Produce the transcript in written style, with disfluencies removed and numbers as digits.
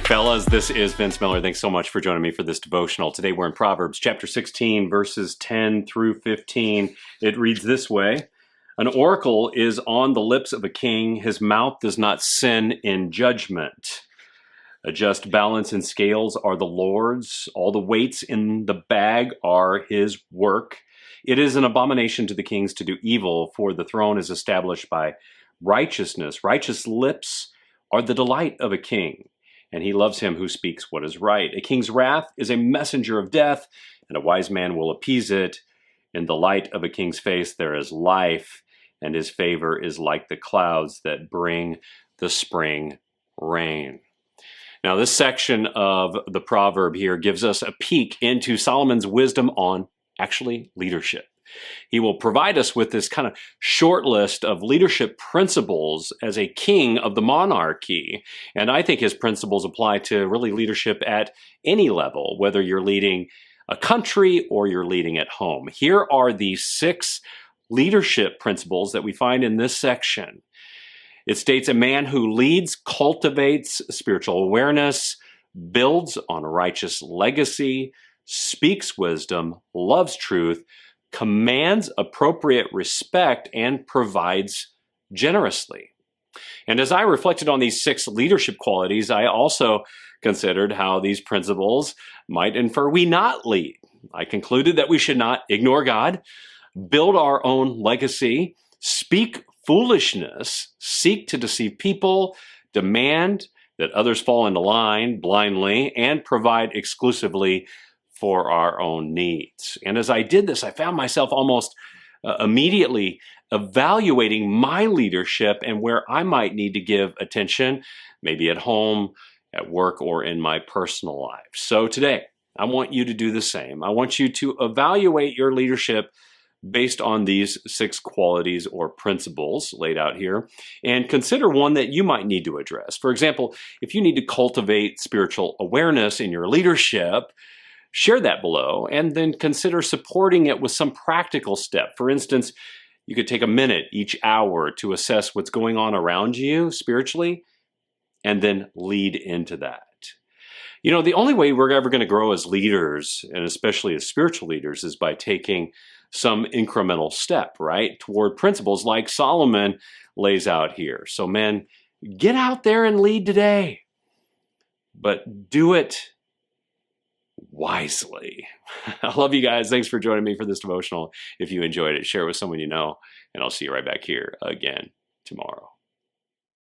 fellas. This is Vince Miller. Thanks so much for joining me for this devotional. Today we're in Proverbs chapter 16, verses 10 through 15. It reads this way: An oracle is on the lips of a king. His mouth does not sin in judgment. A just balance and scales are the Lord's. All the weights in the bag are his work. It is an abomination to the kings to do evil, for the throne is established by righteousness. Righteous lips are the delight of a king, and he loves him who speaks what is right. A king's wrath is a messenger of death, and a wise man will appease it. In the light of a king's face there is life, and his favor is like the clouds that bring the spring rain. Now, this section of the proverb here gives us a peek into Solomon's wisdom on actually leadership. He will provide us with this kind of short list of leadership principles as a king of the monarchy. And I think his principles apply to really leadership at any level, whether you're leading a country or you're leading at home. Here are the 6 leadership principles that we find in this section. It states a man who leads cultivates spiritual awareness, builds on a righteous legacy, speaks wisdom, loves truth, commands appropriate respect, and provides generously. And as I reflected on these 6 leadership qualities, I also considered how these principles might infer we not lead. I concluded that we should not ignore God, build our own legacy, speak foolishness, seek to deceive people, demand that others fall into line blindly, and provide exclusively for our own needs. And as I did this, I found myself almost immediately evaluating my leadership and where I might need to give attention, maybe at home, at work, or in my personal life. So today, I want you to do the same. I want you to evaluate your leadership based on these 6 qualities or principles laid out here, and consider one that you might need to address. For example, if you need to cultivate spiritual awareness in your leadership, share that below, and then consider supporting it with some practical step. For instance, you could take a minute each hour to assess what's going on around you spiritually, and then lead into that. You know, the only way we're ever going to grow as leaders, and especially as spiritual leaders, is by taking some incremental step, right, toward principles like Solomon lays out here. So men, get out there and lead today, but do it wisely. I love you guys. Thanks for joining me for this devotional. If you enjoyed it, share it with someone you know, and I'll see you right back here again tomorrow.